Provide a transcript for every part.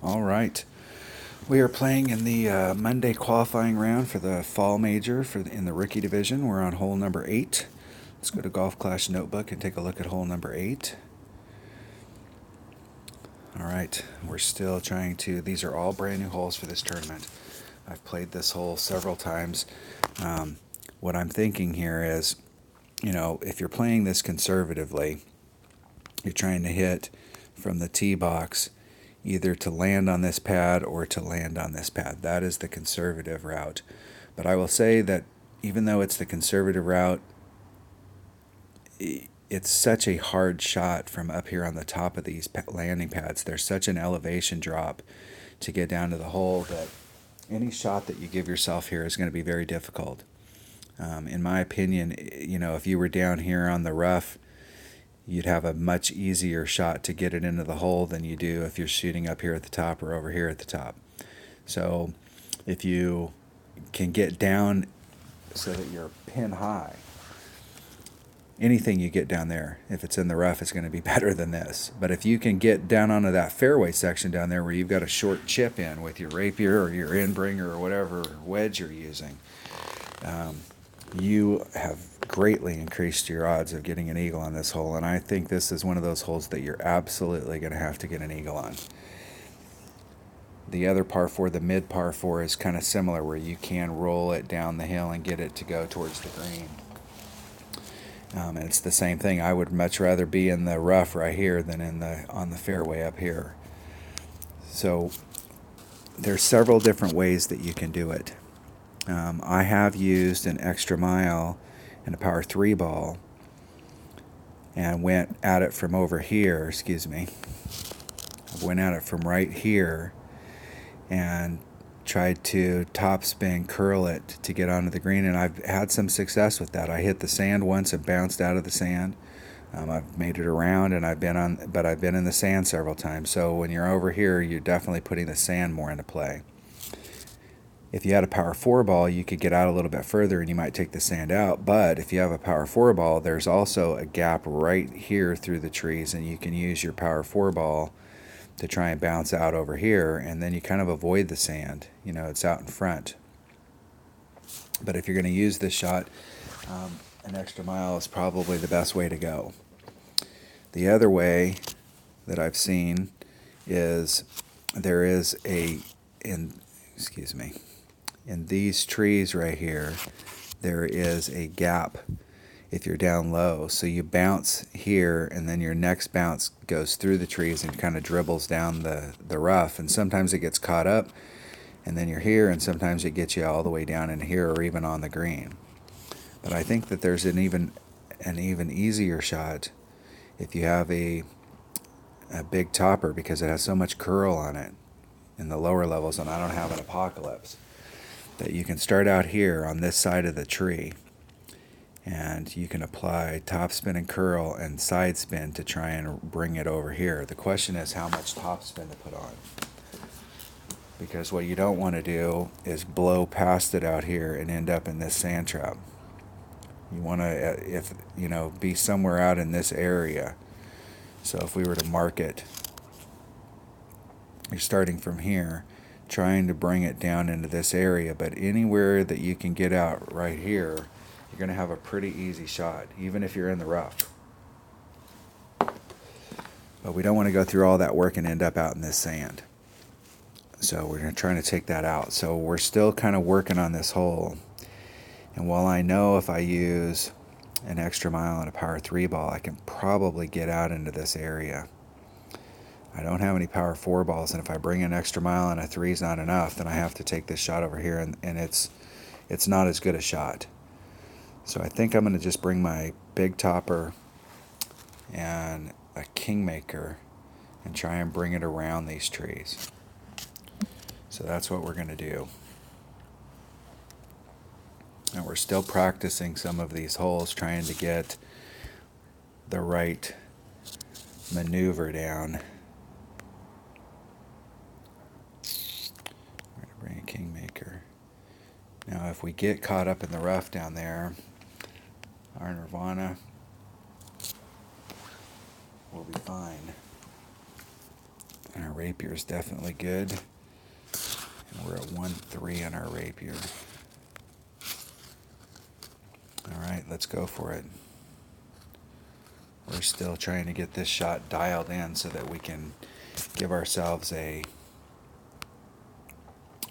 All right. We are playing in the Monday qualifying round for the fall major in the rookie division. We're on hole number 8. Let's go to Golf Clash Notebook and take a look at hole number 8. All right. We're still trying to. These are all brand new holes for this tournament. I've played this hole several times. What I'm thinking here is, if you're playing this conservatively, you're trying to hit from the tee box either to land on this pad or to land on this pad. That is the conservative route. But I will say that even though it's the conservative route, it's such a hard shot from up here on the top of these landing pads. There's such an elevation drop to get down to the hole that any shot that you give yourself here is going to be very difficult. In my opinion, if you were down here on the rough, you'd have a much easier shot to get it into the hole than you do if you're shooting up here at the top or over here at the top. So if you can get down so that you're pin high, anything you get down there, if it's in the rough, is going to be better than this. But if you can get down onto that fairway section down there where you've got a short chip in with your rapier or your inbringer or whatever wedge you're using, you have greatly increased your odds of getting an eagle on this hole, and I think this is one of those holes that you're absolutely going to have to get an eagle on. The other par 4, the mid par 4, is kind of similar, where you can roll it down the hill and get it to go towards the green. And it's the same thing. I would much rather be in the rough right here than on the fairway up here. So there's several different ways that you can do it. I have used an extra mile and a power 3 ball and went at it from over here, I went at it from right here and tried to topspin curl it to get onto the green, and I've had some success with that. I hit the sand once and bounced out of the sand. I've made it around, and I've been in the sand several times. So when you're over here, you're definitely putting the sand more into play. If you had a power 4 ball, you could get out a little bit further and you might take the sand out. But if you have a power 4 ball, there's also a gap right here through the trees, and you can use your power 4 ball to try and bounce out over here, and then you kind of avoid the sand. It's out in front. But if you're going to use this shot, an extra mile is probably the best way to go. The other way that I've seen is there is in these trees right here, there is a gap if you're down low. So you bounce here, and then your next bounce goes through the trees and kind of dribbles down the rough. And sometimes it gets caught up, and then you're here, and sometimes it gets you all the way down in here or even on the green. But I think that there's an even easier shot if you have a big topper, because it has so much curl on it in the lower levels, and I don't have an Apocalypse, that you can start out here on this side of the tree, and you can apply topspin and curl and side spin to try and bring it over here. The question is how much topspin to put on, because what you don't want to do is blow past it out here and end up in this sand trap. You want to, be somewhere out in this area. So if we were to mark it, you're starting from here, trying to bring it down into this area, but anywhere that you can get out right here, you're going to have a pretty easy shot, even if you're in the rough. But we don't want to go through all that work and end up out in this sand. So we're trying to take that out. So we're still kind of working on this hole. And while I know if I use an extra mile and a power 3 ball, I can probably get out into this area. I don't have any power 4 balls, and if I bring an extra mile and a 3 is not enough, then I have to take this shot over here, and it's not as good a shot. So I think I'm going to just bring my big topper and a Kingmaker and try and bring it around these trees. So that's what we're going to do. And we're still practicing some of these holes, trying to get the right maneuver down. We're going to bring a Kingmaker. Now, if we get caught up in the rough down there, our Nirvana will be fine. All rapier is definitely good. And we're at 1-3 on our rapier. Alright, let's go for it. We're still trying to get this shot dialed in so that we can give ourselves a...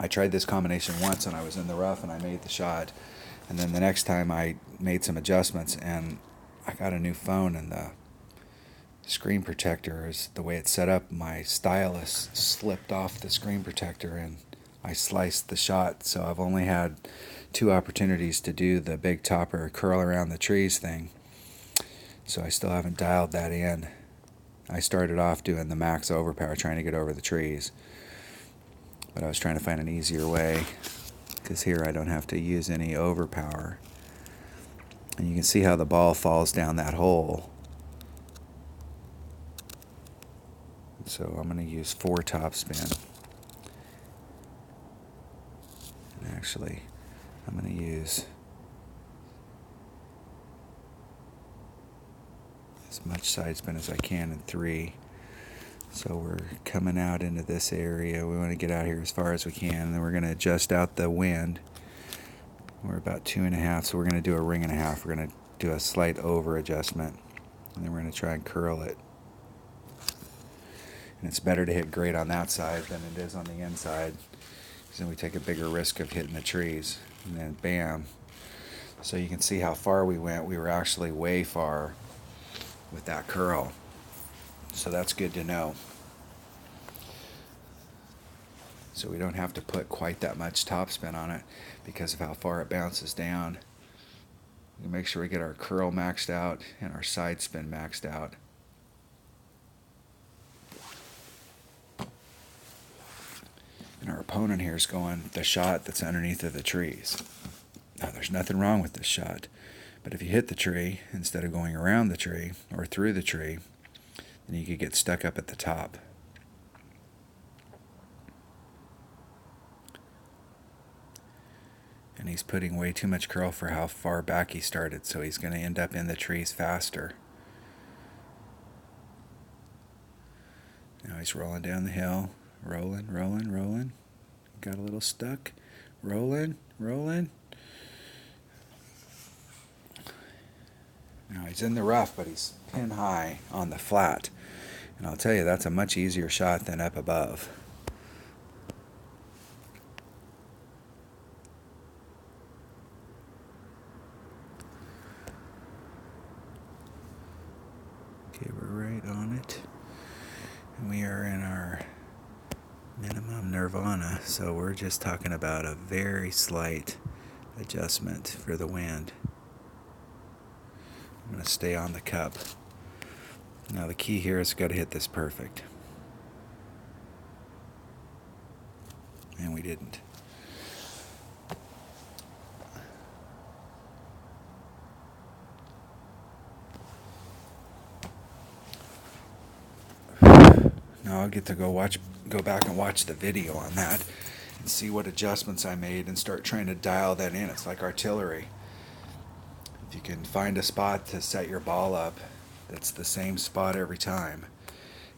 I tried this combination once and I was in the rough and I made the shot. And then the next time I made some adjustments and I got a new phone, and the screen protector is the way it's set up. My stylus slipped off the screen protector and I sliced the shot. So I've only had 2 opportunities to do the big topper curl around the trees thing. So I still haven't dialed that in. I started off doing the max overpower, trying to get over the trees. But I was trying to find an easier way, because here I don't have to use any overpower. And you can see how the ball falls down that hole. So I'm going to use 4 topspin. And actually, I'm going to use as much side spin as I can in 3. So we're coming out into this area. We want to get out here as far as we can. And then we're going to adjust out the wind. We're about 2.5, so we're going to do a 1.5 rings. We're going to do a slight over adjustment. And then we're going to try and curl it. And it's better to hit great on that side than it is on the inside, because then we take a bigger risk of hitting the trees. And then bam. So you can see how far we went. We were actually way far with that curl. So that's good to know. So we don't have to put quite that much topspin on it because of how far it bounces down. We make sure we get our curl maxed out and our side spin maxed out. And our opponent here is going the shot that's underneath of the trees. Now there's nothing wrong with this shot, but if you hit the tree instead of going around the tree or through the tree, then you could get stuck up at the top. And he's putting way too much curl for how far back he started, so he's going to end up in the trees faster. Now he's rolling down the hill. Rolling, rolling, rolling. Got a little stuck. Rolling, rolling. Now he's in the rough, but he's pin high on the flat. And I'll tell you, that's a much easier shot than up above. Okay, we're right on it. And we are in our minimum nirvana, so we're just talking about a very slight adjustment for the wind. I'm going to stay on the cup. Now the key here is got to hit this perfect. And we didn't. Now I'll get to go back and watch the video on that and see what adjustments I made and start trying to dial that in. It's like artillery. If you can find a spot to set your ball up that's the same spot every time,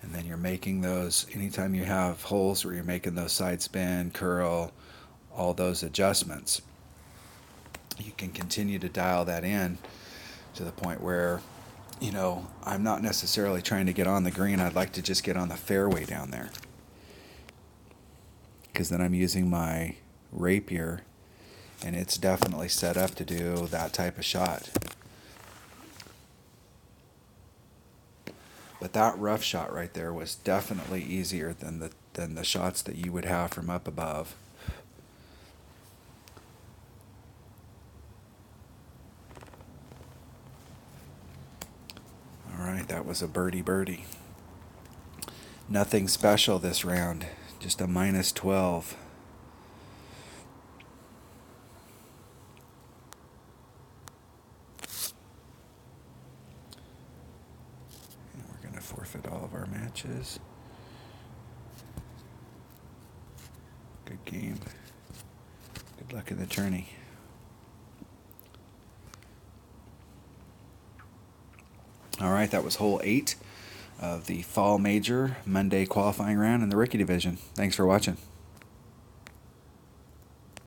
and then you're making those, anytime you have holes where you're making those side spin, curl, all those adjustments, you can continue to dial that in to the point where, you know, I'm not necessarily trying to get on the green. I'd like to just get on the fairway down there, because then I'm using my rapier and it's definitely set up to do that type of shot. But that rough shot right there was definitely easier than the shots that you would have from up above. Alright, that was a birdie. Nothing special this round, just a -12. And we're going to forfeit all of our matches. Good game. Good luck in the tourney. Alright, that was hole 8 of the Fall Major Monday qualifying round in the rookie division. Thanks for watching.